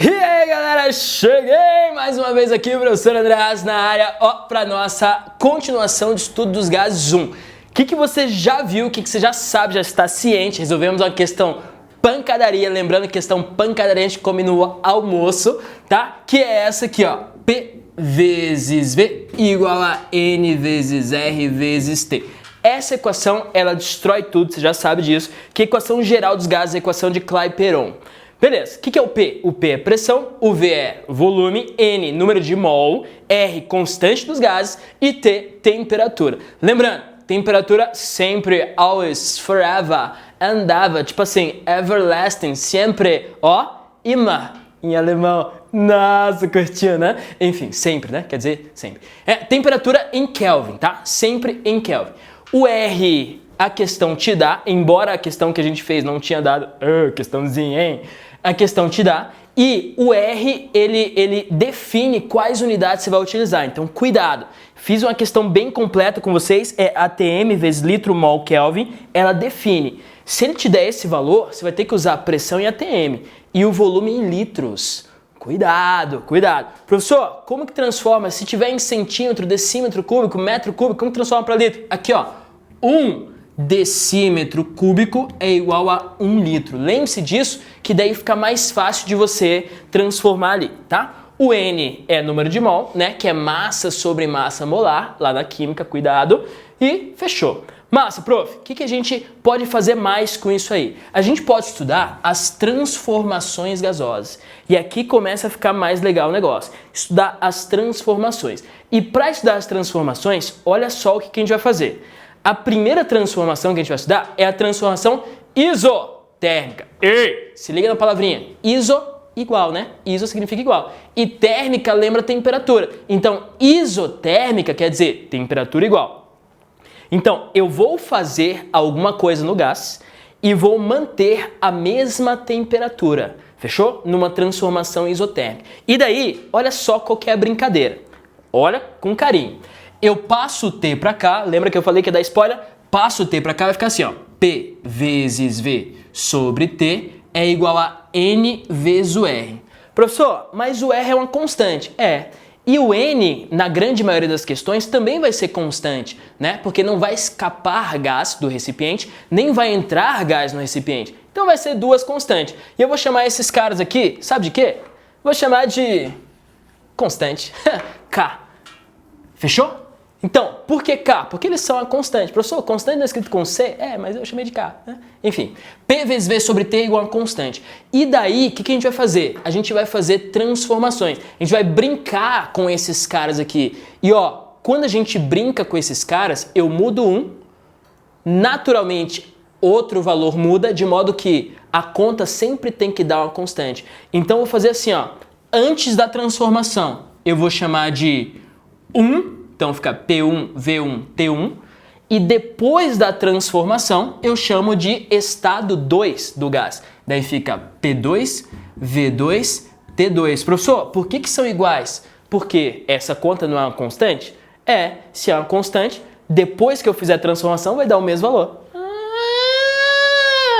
E aí galera, cheguei mais uma vez aqui, professor Andreas na área, para nossa continuação de estudo dos gases 1. O que você já viu, o que você já sabe, já está ciente, resolvemos uma questão pancadaria, lembrando que questão pancadaria a gente come no almoço, tá? Que é essa aqui, ó, P vezes V igual a N vezes R vezes T. Essa equação, ela destrói tudo, você já sabe disso, que é a equação geral dos gases, a equação de Clapeyron. Beleza, o que é o P? O P é pressão, o V é volume, N, número de mol, R, constante dos gases e T, temperatura. Lembrando, temperatura sempre, always, forever, andava, tipo assim, everlasting, sempre, ó, immer, em alemão. Nossa, curtiu, né? Enfim, sempre, né? Quer dizer, sempre. Temperatura em Kelvin, tá? Sempre em Kelvin. O R, a questão te dá, embora a questão que a gente fez não tinha dado, questãozinha, hein? A questão te dá, e o R, ele define quais unidades você vai utilizar, então cuidado. Fiz uma questão bem completa com vocês, é ATM vezes litro mol Kelvin, ela define. Se ele te der esse valor, você vai ter que usar a pressão em ATM e o volume em litros. Cuidado, cuidado. Professor, como que transforma? Se tiver em centímetro, decímetro cúbico, metro cúbico, como que transforma para litro? Aqui, ó, 1 decímetro cúbico é igual a 1 litro. Lembre-se disso, que daí fica mais fácil de você transformar ali, tá? O N é número de mol, né? Que é massa sobre massa molar, lá na química, cuidado. E fechou. Massa, prof, o que a gente pode fazer mais com isso aí? A gente pode estudar as transformações gasosas. E aqui começa a ficar mais legal o negócio. Estudar as transformações. E para estudar as transformações, olha só o que a gente vai fazer. A primeira transformação que a gente vai estudar é a transformação isotérmica. Ei, se liga na palavrinha. Iso, igual, né? Iso significa igual. E térmica lembra temperatura. Então, isotérmica quer dizer temperatura igual. Então, eu vou fazer alguma coisa no gás e vou manter a mesma temperatura. Fechou? Numa transformação isotérmica. E daí, olha só qual que é a brincadeira. Olha com carinho. Eu passo o T para cá, lembra que eu falei que ia dar spoiler? Passo o T para cá, vai ficar assim, ó. P vezes V sobre T é igual a N vezes o R. Professor, mas o R é uma constante. É. E o N, na grande maioria das questões, também vai ser constante, né? Porque não vai escapar gás do recipiente, nem vai entrar gás no recipiente. Então vai ser duas constantes. E eu vou chamar esses caras aqui, sabe de quê? Vou chamar de constante. K. Fechou? Então, por que K? Porque eles são a constante. Professor, constante não é escrito com C? Mas eu chamei de K. Né? Enfim, P vezes V sobre T é igual a constante. E daí, o que a gente vai fazer? A gente vai fazer transformações. A gente vai brincar com esses caras aqui. E ó, quando a gente brinca com esses caras, eu mudo um, naturalmente outro valor muda, de modo que a conta sempre tem que dar uma constante. Então, eu vou fazer assim, ó. Antes da transformação, eu vou chamar de 1, então fica P1, V1, T1, e depois da transformação eu chamo de estado 2 do gás. Daí fica P2, V2, T2. Professor, por que são iguais? Porque essa conta não é uma constante? Se é uma constante, depois que eu fizer a transformação vai dar o mesmo valor.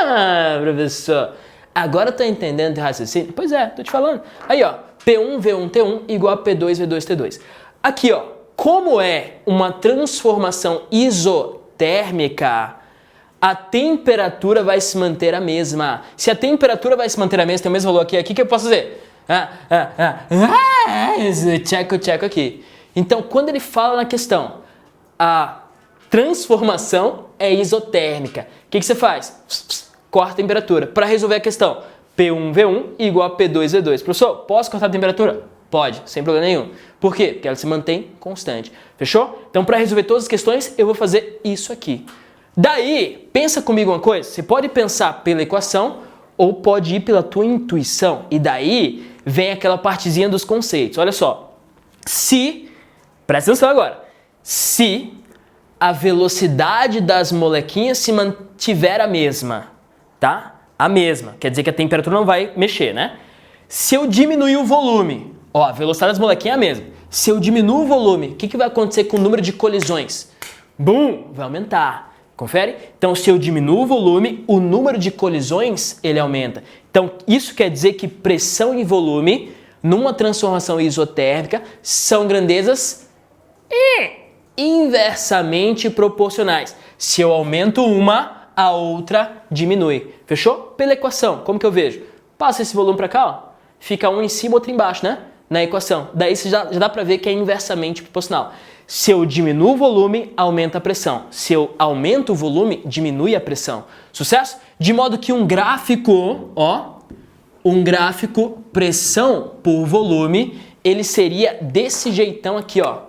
Ah, professor, agora tá entendendo o raciocínio? Pois é, tô te falando. Aí, ó, P1, V1, T1 igual a P2, V2, T2. Aqui, ó, como é uma transformação isotérmica, a temperatura vai se manter a mesma. Se a temperatura vai se manter a mesma, tem o mesmo valor aqui, o que eu posso fazer? Tcheco aqui. Então, quando ele fala na questão, a transformação é isotérmica, o que você faz? Corta a temperatura. Para resolver a questão, P1, V1 igual a P2, V2. Professor, posso cortar a temperatura? Pode, sem problema nenhum. Por quê? Porque ela se mantém constante. Fechou? Então, para resolver todas as questões, eu vou fazer isso aqui. Daí, pensa comigo uma coisa. Você pode pensar pela equação ou pode ir pela tua intuição. E daí, vem aquela partezinha dos conceitos. Olha só. Presta atenção agora. Se a velocidade das molequinhas se mantiver a mesma, tá? A mesma. Quer dizer que a temperatura não vai mexer, né? Se eu diminuir o volume, ó, a velocidade das molequinhas é a mesma. Se eu diminuir o volume, o que vai acontecer com o número de colisões? Bum! Vai aumentar. Confere? Então, se eu diminuo o volume, o número de colisões ele aumenta. Então, isso quer dizer que pressão e volume, numa transformação isotérmica, são grandezas inversamente proporcionais. Se eu aumento uma, a outra diminui. Fechou? Pela equação, como que eu vejo? Passa esse volume para cá, ó. Fica um em cima, outro embaixo, né? Na equação. Daí já dá para ver que é inversamente proporcional. Se eu diminuo o volume, aumenta a pressão. Se eu aumento o volume, diminui a pressão. Sucesso? De modo que um gráfico, um gráfico pressão por volume, ele seria desse jeitão aqui, ó.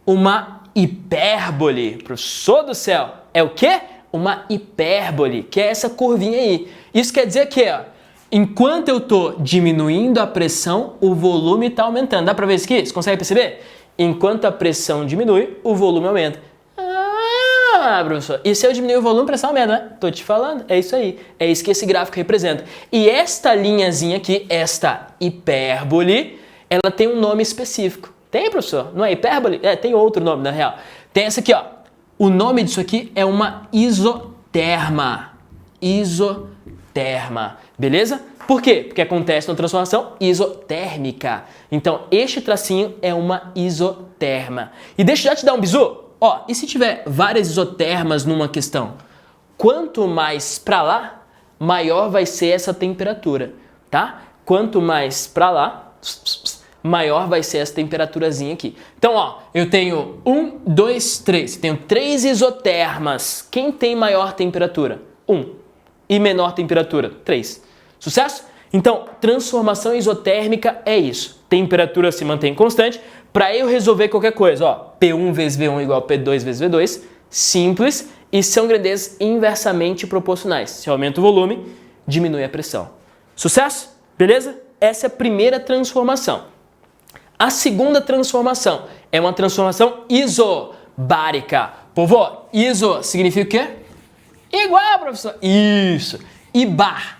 Uma hipérbole. Professor do céu, é o quê? Uma hipérbole, que é essa curvinha aí. Isso quer dizer que, ó, enquanto eu estou diminuindo a pressão, o volume está aumentando. Dá para ver isso aqui? Você consegue perceber? Enquanto a pressão diminui, o volume aumenta. Ah, professor, e se eu diminuir o volume, a pressão aumenta, né? Tô te falando, é isso aí. É isso que esse gráfico representa. E esta linhazinha aqui, esta hipérbole, ela tem um nome específico. Tem, professor? Não é hipérbole? É, tem outro nome, na real. Tem essa aqui, ó. O nome disso aqui é uma isoterma. Isoterma. Beleza? Por quê? Porque acontece na transformação isotérmica. Então, este tracinho é uma isoterma. E deixa eu já te dar um bizu. Ó, e se tiver várias isotermas numa questão? Quanto mais para lá, maior vai ser essa temperatura, tá? Quanto mais para lá, maior vai ser essa temperaturazinha aqui. Então, ó, eu tenho 1, 2, 3. Tenho 3 isotermas. Quem tem maior temperatura? 1. E menor temperatura? 3. Sucesso? Então, transformação isotérmica é isso. Temperatura se mantém constante. Para eu resolver qualquer coisa, ó, P1 vezes V1 igual a P2 vezes V2, simples, e são grandezas inversamente proporcionais. Se eu aumento o volume, diminui a pressão. Sucesso? Beleza? Essa é a primeira transformação. A segunda transformação é uma transformação isobárica. Povo, iso significa o quê? Igual, professor. Isso. E bar.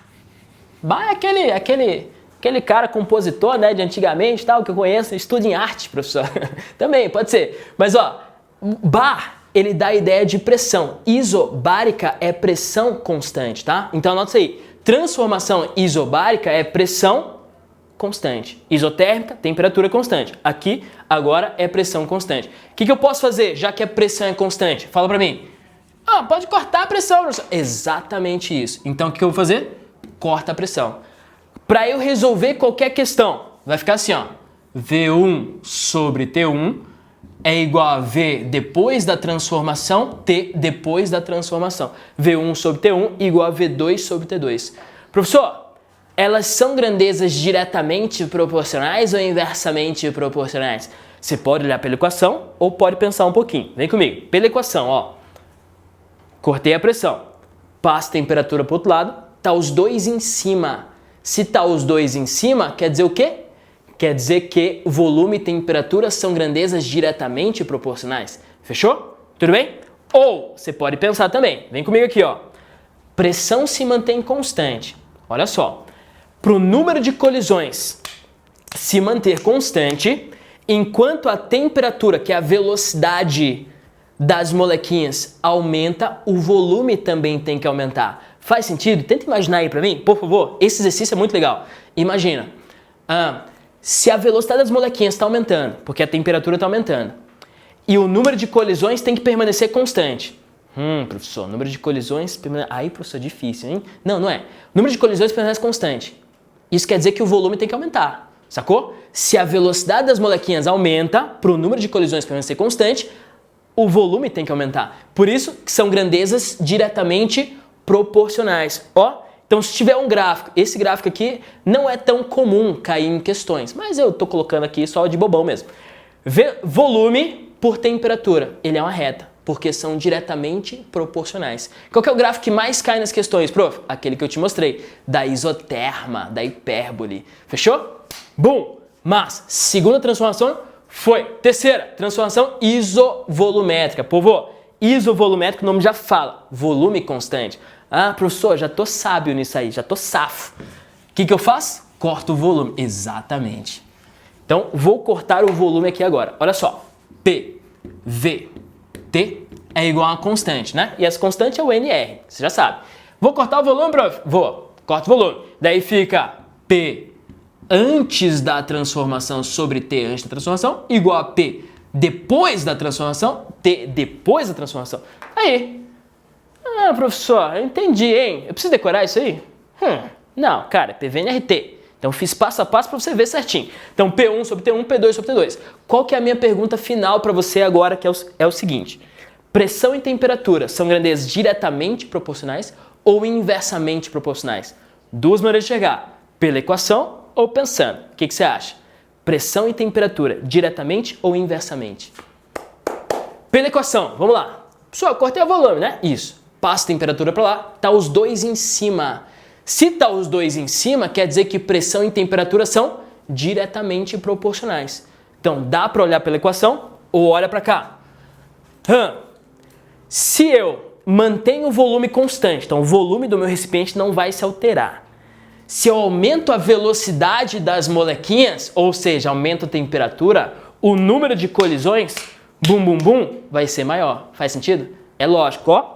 Bar é aquele cara compositor, né, de antigamente, tal, que eu conheço, estuda em arte, professor. Também, pode ser. Mas, ó, bar, ele dá a ideia de pressão. Isobárica é pressão constante, tá? Então, anota isso aí. Transformação isobárica é pressão constante. Isotérmica, temperatura constante. Aqui, agora, é pressão constante. O que eu posso fazer, já que a pressão é constante? Fala pra mim. Ah, pode cortar a pressão, professor. Exatamente isso. Então, o que eu vou fazer? Corta a pressão. Para eu resolver qualquer questão, vai ficar assim, ó. V1 sobre T1 é igual a V depois da transformação, T depois da transformação. V1 sobre T1 igual a V2 sobre T2. Professor, elas são grandezas diretamente proporcionais ou inversamente proporcionais? Você pode olhar pela equação ou pode pensar um pouquinho. Vem comigo. Pela equação, ó. Cortei a pressão. Passo a temperatura para o outro lado. Tá os dois em cima. Se tá os dois em cima, quer dizer o quê? Quer dizer que volume e temperatura são grandezas diretamente proporcionais. Fechou? Tudo bem? Ou você pode pensar também. Vem comigo aqui, ó. Pressão se mantém constante. Olha só. Para o número de colisões se manter constante, enquanto a temperatura, que é a velocidade das molequinhas, aumenta, o volume também tem que aumentar. Faz sentido? Tenta imaginar aí pra mim, por favor. Esse exercício é muito legal. Imagina, se a velocidade das molequinhas está aumentando, porque a temperatura está aumentando, e o número de colisões tem que permanecer constante. Professor, número de colisões... Aí, professor, difícil, hein? Não, não é. O número de colisões permanece constante. Isso quer dizer que o volume tem que aumentar, sacou? Se a velocidade das molequinhas aumenta, para o número de colisões permanecer constante, o volume tem que aumentar. Por isso que são grandezas diretamente proporcionais. Ó, então se tiver um gráfico, esse gráfico aqui não é tão comum cair em questões, mas eu tô colocando aqui só de bobão mesmo. Volume por temperatura, ele é uma reta, porque são diretamente proporcionais. Qual que é o gráfico que mais cai nas questões, prof? Aquele que eu te mostrei, da isoterma, da hipérbole. Fechou? Bom, mas segunda transformação foi. Terceira, transformação isovolumétrica. Povo, isovolumétrica, o nome já fala, volume constante. Ah, professor, já tô sábio nisso aí, já tô safo. O que eu faço? Corto o volume. Exatamente. Então, vou cortar o volume aqui agora. Olha só. P, V, T, é igual a uma constante, né? E essa constante é o NR, você já sabe. Vou cortar o volume, prof? Vou. Corta o volume. Daí fica P antes da transformação sobre T antes da transformação igual a P depois da transformação, T depois da transformação. Aí. Ah, professor, eu entendi, hein? Eu preciso decorar isso aí? Não, cara, é PVNRT. Então fiz passo a passo para você ver certinho. Então P1 sobre T1, P2 sobre T2. Qual que é a minha pergunta final para você agora, que é o seguinte. Pressão e temperatura são grandezas diretamente proporcionais ou inversamente proporcionais? Duas maneiras de chegar. Pela equação ou pensando. O que você acha? Pressão e temperatura diretamente ou inversamente? Pela equação, vamos lá. Pessoal, cortei o volume, né? Isso. Passa a temperatura para lá, tá os dois em cima. Se tá os dois em cima, quer dizer que pressão e temperatura são diretamente proporcionais. Então, dá para olhar pela equação ou olha para cá. Se eu mantenho o volume constante, então o volume do meu recipiente não vai se alterar. Se eu aumento a velocidade das molequinhas, ou seja, aumento a temperatura, o número de colisões, bum, bum, bum, vai ser maior. Faz sentido? É lógico, ó.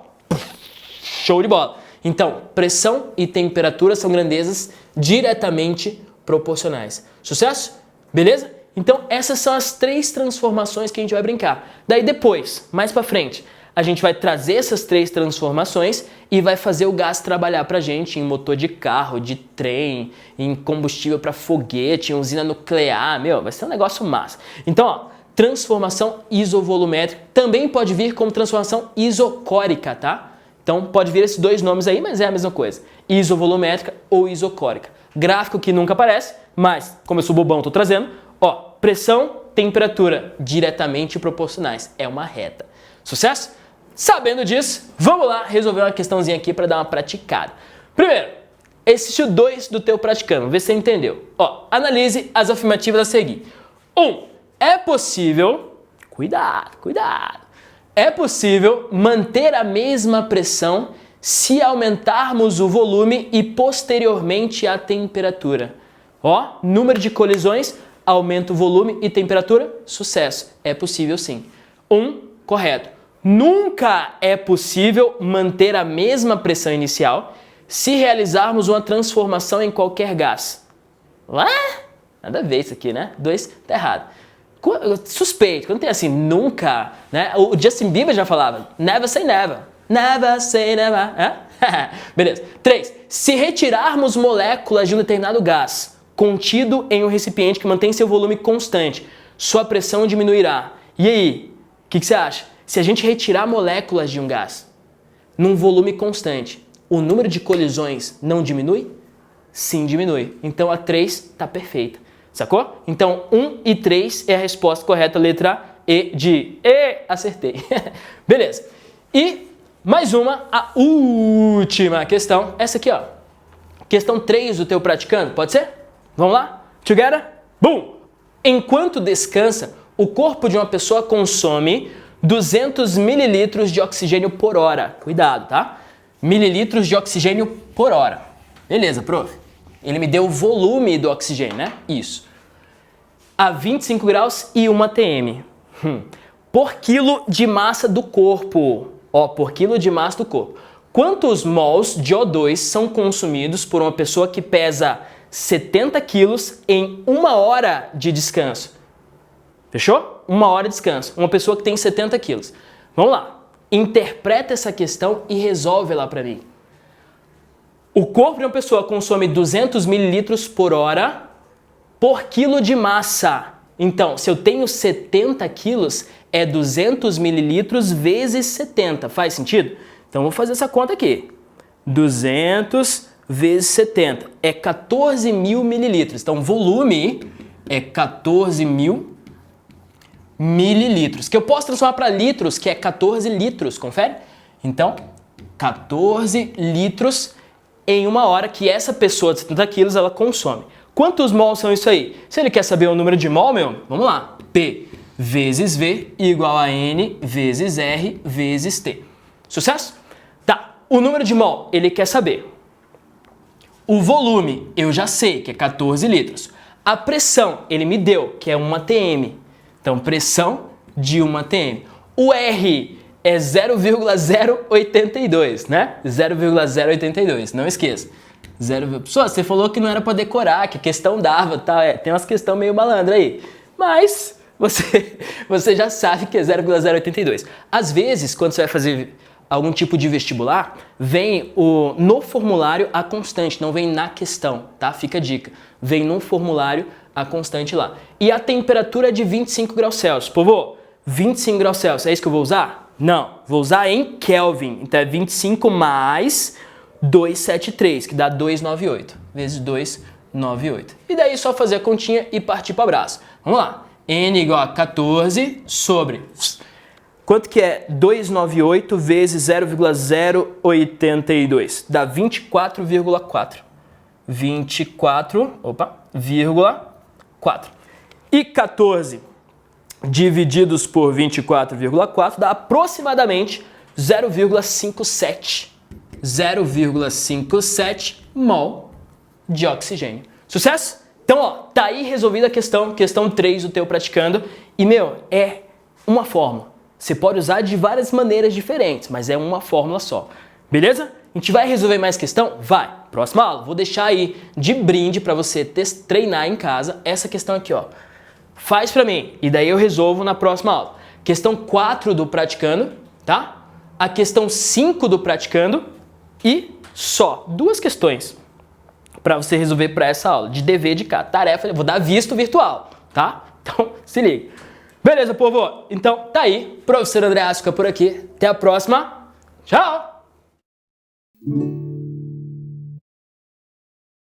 Show de bola. Então, pressão e temperatura são grandezas diretamente proporcionais. Sucesso? Beleza? Então, essas são as três transformações que a gente vai brincar. Daí depois, mais pra frente, a gente vai trazer essas três transformações e vai fazer o gás trabalhar pra gente em motor de carro, de trem, em combustível para foguete, em usina nuclear. Meu, vai ser um negócio massa. Então, ó, transformação isovolumétrica também pode vir como transformação isocórica, tá? Então, pode vir esses dois nomes aí, mas é a mesma coisa. Isovolumétrica ou isocórica. Gráfico que nunca aparece, mas, como eu sou bobão, tô trazendo. Ó, pressão, temperatura diretamente proporcionais. É uma reta. Sucesso? Sabendo disso, vamos lá resolver uma questãozinha aqui para dar uma praticada. Primeiro, exercício 2 do teu praticando. Vê se você entendeu. Ó, analise as afirmativas a seguir. 1. É possível... Cuidado. É possível manter a mesma pressão se aumentarmos o volume e posteriormente a temperatura. Ó, número de colisões, aumenta o volume e temperatura, sucesso. É possível sim. 1, correto. Nunca é possível manter a mesma pressão inicial se realizarmos uma transformação em qualquer gás. Nada a ver isso aqui, né? 2, tá errado. Suspeito, quando tem assim, nunca, né? O Justin Bieber já falava, never say never. Never say never. Beleza. 3. Se retirarmos moléculas de um determinado gás contido em um recipiente que mantém seu volume constante, sua pressão diminuirá. E aí, o que você acha? Se a gente retirar moléculas de um gás num volume constante, o número de colisões não diminui? Sim, diminui. Então a 3 está perfeita. Sacou? Então 1 e 3 é a resposta correta, letra E de E. Acertei. Beleza. E mais uma, a última questão. Essa aqui, ó. Questão 3 do teu praticando. Pode ser? Vamos lá? Together? Boom! Enquanto descansa, o corpo de uma pessoa consome 200 mililitros de oxigênio por hora. Cuidado, tá? Mililitros de oxigênio por hora. Beleza, prof. Ele me deu o volume do oxigênio, né? Isso. A 25 graus e 1 atm. Por quilo de massa do corpo. Ó, por quilo de massa do corpo. Quantos mols de O2 são consumidos por uma pessoa que pesa 70 quilos em 1 hora de descanso? Fechou? 1 hora de descanso. Uma pessoa que tem 70 quilos. Vamos lá. Interpreta essa questão e resolve ela para mim. O corpo de uma pessoa consome 200 mililitros por hora por quilo de massa. Então, se eu tenho 70 quilos, é 200 mililitros vezes 70. Faz sentido? Então, vou fazer essa conta aqui. 200 vezes 70 é 14 mil mililitros. Então, volume é 14 mil mililitros, que eu posso transformar para litros, que é 14 litros, confere? Então, 14 litros em 1 hora que essa pessoa de 70 quilos ela consome. Quantos mols são isso aí? Se ele quer saber o número de mol, vamos lá. P vezes V igual a N vezes R vezes T. Sucesso? Tá, o número de mol ele quer saber. O volume eu já sei, que é 14 litros. A pressão ele me deu, que é 1 atm. Então, pressão de 1 atm. O R é 0,082, né? 0,082, não esqueça. Pessoal, você falou que não era para decorar, que a questão dava, tá? Tem umas questões meio malandra aí. Mas você já sabe que é 0,082. Às vezes, quando você vai fazer algum tipo de vestibular, vem no formulário a constante, não vem na questão, tá? Fica a dica. Vem no formulário a constante lá. E a temperatura é de 25 graus Celsius. Povo, 25 graus Celsius, é isso que eu vou usar? Não, vou usar em Kelvin. Então é 25 mais 273, que dá 298, vezes 298. E daí é só fazer a continha e partir para o abraço. Vamos lá. N igual a 14 sobre... Quanto que é 298 vezes 0,082? Dá 24,4. 24,4. E 14 divididos por 24,4 dá aproximadamente 0,57. 0,57 mol de oxigênio. Sucesso? Então, ó, tá aí resolvida a questão 3 do teu praticando. E, é uma fórmula. Você pode usar de várias maneiras diferentes, mas é uma fórmula só. Beleza? A gente vai resolver mais questão? Vai. Próxima aula, vou deixar aí de brinde para você treinar em casa essa questão aqui, ó. Faz para mim e daí eu resolvo na próxima aula. Questão 4 do praticando, tá? A questão 5 do praticando e só 2 questões para você resolver para essa aula de dever de casa. Tarefa, eu vou dar visto virtual, tá? Então, se liga. Beleza, povo? Então, tá aí. Professor André Asca por aqui. Até a próxima. Tchau!